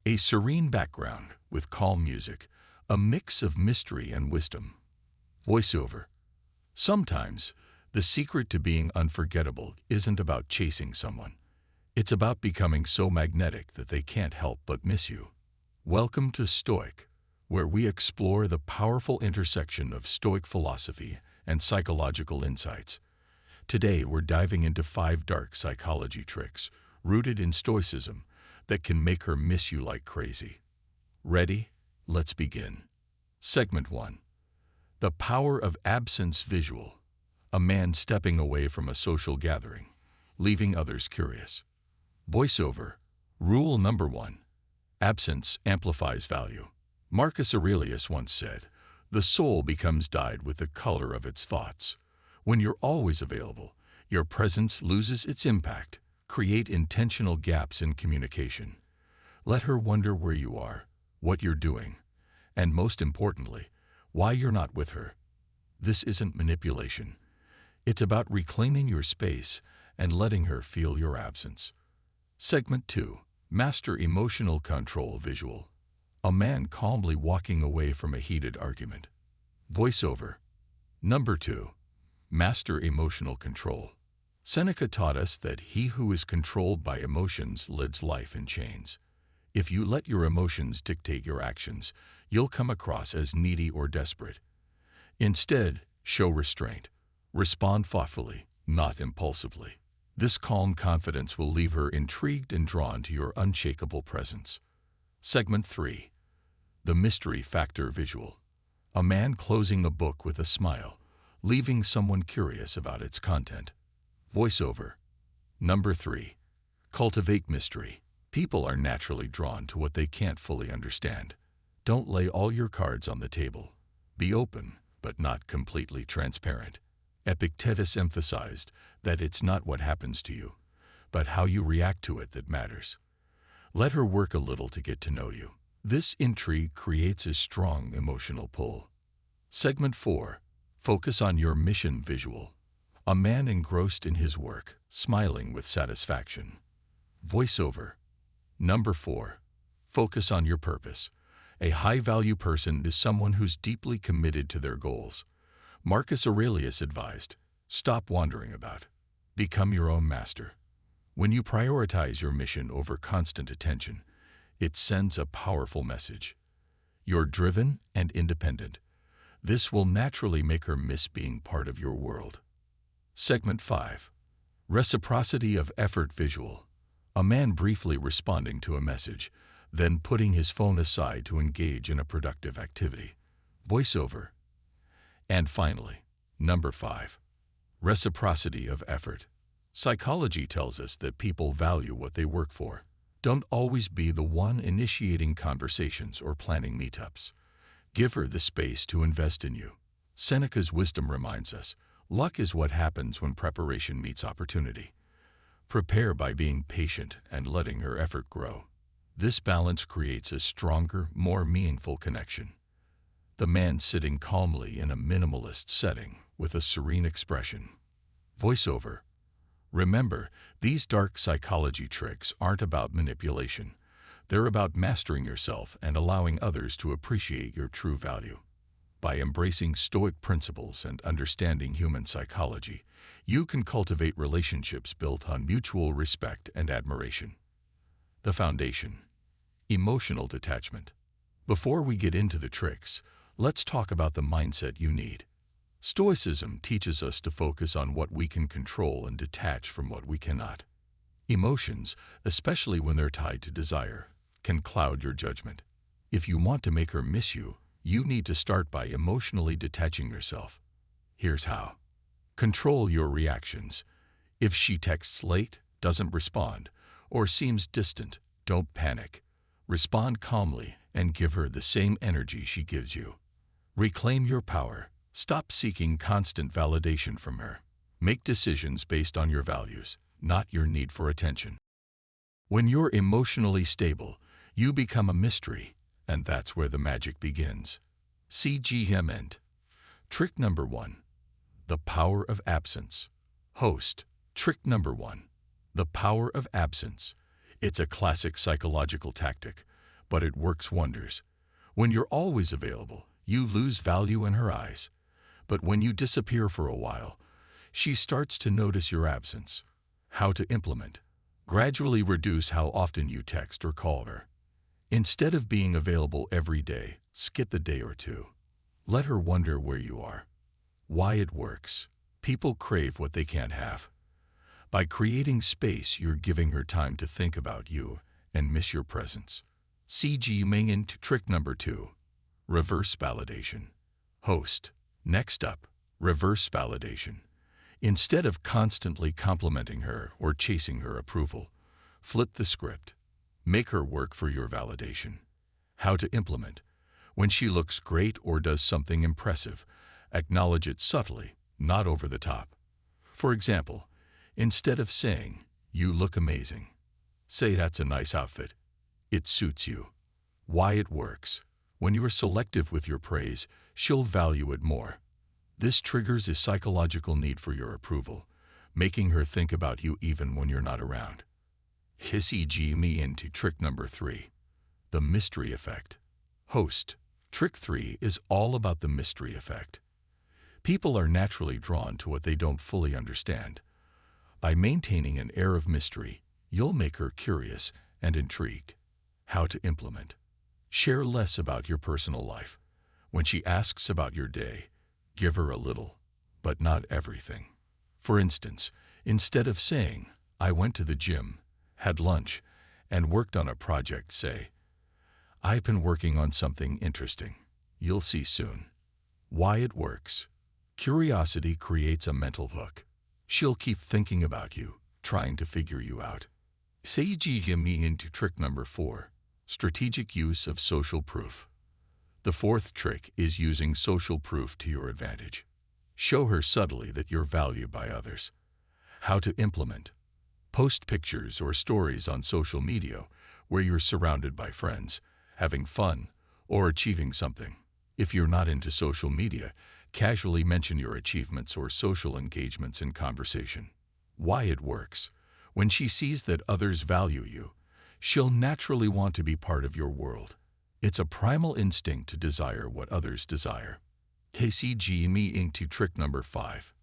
A serene background with calm music, a mix of mystery and wisdom. Voiceover. Sometimes, the secret to being unforgettable isn't about chasing someone. It's about becoming so magnetic that they can't help but miss you. Welcome to Stoic, where we explore the powerful intersection of Stoic philosophy and psychological insights. Today, we're diving into 5 dark psychology tricks rooted in Stoicism that can make her miss you like crazy. Ready? Let's begin. Segment 1. The power of absence visual. A man stepping away from a social gathering, leaving others curious. Voiceover. Rule number 1. Absence amplifies value. Marcus Aurelius once said, "The soul becomes dyed with the color of its thoughts." When you're always available, your presence loses its impact. Create intentional gaps in communication. Let her wonder where you are, what you're doing, and most importantly, why you're not with her. This isn't manipulation. It's about reclaiming your space and letting her feel your absence. Segment 2. Master emotional control visual. A man calmly walking away from a heated argument. Voiceover. Number 2. Master emotional control. Seneca taught us that he who is controlled by emotions lives life in chains. If you let your emotions dictate your actions, you'll come across as needy or desperate. Instead, show restraint. Respond thoughtfully, not impulsively. This calm confidence will leave her intrigued and drawn to your unshakable presence. Segment 3. The mystery factor visual. A man closing a book with a smile, leaving someone curious about its content. Voiceover. Number 3. Cultivate mystery. People are naturally drawn to what they can't fully understand. Don't lay all your cards on the table. Be open, but not completely transparent. Epictetus emphasized that it's not what happens to you, but how you react to it that matters. Let her work a little to get to know you. This intrigue creates a strong emotional pull. Segment 4. Focus on your mission visual. A man engrossed in his work, smiling with satisfaction. Voiceover. Number 4. Focus on your purpose. A high-value person is someone who's deeply committed to their goals. Marcus Aurelius advised, stop wandering about. Become your own master. When you prioritize your mission over constant attention, it sends a powerful message. You're driven and independent. This will naturally make her miss being part of your world. Segment 5. Reciprocity of effort visual. A man briefly responding to a message, then putting his phone aside to engage in a productive activity. Voiceover. And finally, number 5. Reciprocity of effort. Psychology tells us that people value what they work for. Don't always be the one initiating conversations or planning meetups. Give her the space to invest in you. Seneca's wisdom reminds us, luck is what happens when preparation meets opportunity. Prepare by being patient and letting her effort grow. This balance creates a stronger, more meaningful connection. The man sitting calmly in a minimalist setting with a serene expression. Voiceover. Remember, these dark psychology tricks aren't about manipulation. They're about mastering yourself and allowing others to appreciate your true value. By embracing Stoic principles and understanding human psychology, you can cultivate relationships built on mutual respect and admiration. The foundation. Emotional detachment. Before we get into the tricks, let's talk about the mindset you need. Stoicism teaches us to focus on what we can control and detach from what we cannot. Emotions, especially when they're tied to desire, can cloud your judgment. If you want to make her miss you, you need to start by emotionally detaching yourself. Here's how. Control your reactions. If she texts late, doesn't respond, or seems distant, don't panic. Respond calmly and give her the same energy she gives you. Reclaim your power. Stop seeking constant validation from her. Make decisions based on your values, not your need for attention. When you're emotionally stable, you become a mystery, and that's where the magic begins. CGM. Trick number 1. The power of absence. Host. Trick number 1. The power of absence. It's a classic psychological tactic, but it works wonders. When you're always available, you lose value in her eyes. But when you disappear for a while, she starts to notice your absence. How to implement. Gradually reduce how often you text or call her. Instead of being available every day, skip a day or two. Let her wonder where you are. Why it works. People crave what they can't have. By creating space, you're giving her time to think about you and miss your presence. CG Ming into trick number 2. Reverse validation. Host. Next up, reverse validation. Instead of constantly complimenting her or chasing her approval, flip the script. Make her work for your validation. How to implement. When she looks great or does something impressive, acknowledge it subtly, not over the top. For example, instead of saying, "You look amazing," say, "That's a nice outfit. It suits you." Why it works. When you are selective with your praise, she'll value it more. This triggers a psychological need for your approval, making her think about you even when you're not around. CG me into trick number 3. The mystery effect. Host. Trick 3 is all about the mystery effect. People are naturally drawn to what they don't fully understand. By maintaining an air of mystery, you'll make her curious and intrigued. How to implement. Share less about your personal life. When she asks about your day, give her a little, but not everything. For instance, instead of saying, "I went to the gym, had lunch, and worked on a project," say, "I've been working on something interesting. You'll see soon." Why it works. Curiosity creates a mental hook. She'll keep thinking about you, trying to figure you out. CG me into trick number 4. Strategic use of social proof. The fourth trick is using social proof to your advantage. Show her subtly that you're valued by others. How to implement. Post pictures or stories on social media where you're surrounded by friends, having fun, or achieving something. If you're not into social media, casually mention your achievements or social engagements in conversation. Why it works. When she sees that others value you, she'll naturally want to be part of your world. It's a primal instinct to desire what others desire. CG me into trick number 5.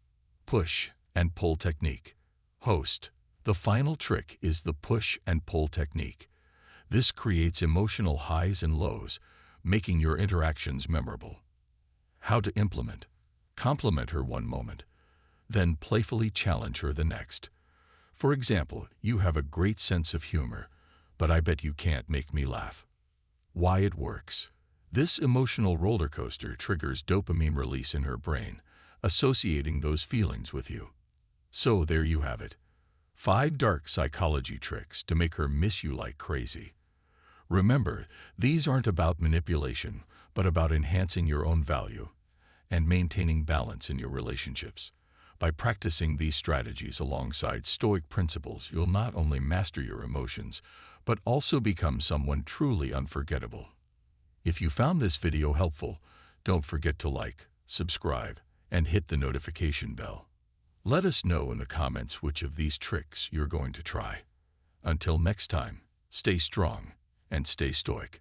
Push and pull technique. Host. The final trick is the push and pull technique. This creates emotional highs and lows, making your interactions memorable. How to implement. Compliment her one moment, then playfully challenge her the next. For example, "You have a great sense of humor, but I bet you can't make me laugh." Why it works. This emotional roller coaster triggers dopamine release in her brain, associating those feelings with you. So there you have it. 5 dark psychology tricks to make her miss you like crazy. Remember, these aren't about manipulation, but about enhancing your own value and maintaining balance in your relationships. By practicing these strategies alongside Stoic principles, you'll not only master your emotions, but also become someone truly unforgettable. If you found this video helpful, don't forget to like, subscribe, and hit the notification bell. Let us know in the comments which of these tricks you're going to try. Until next time, stay strong and stay stoic.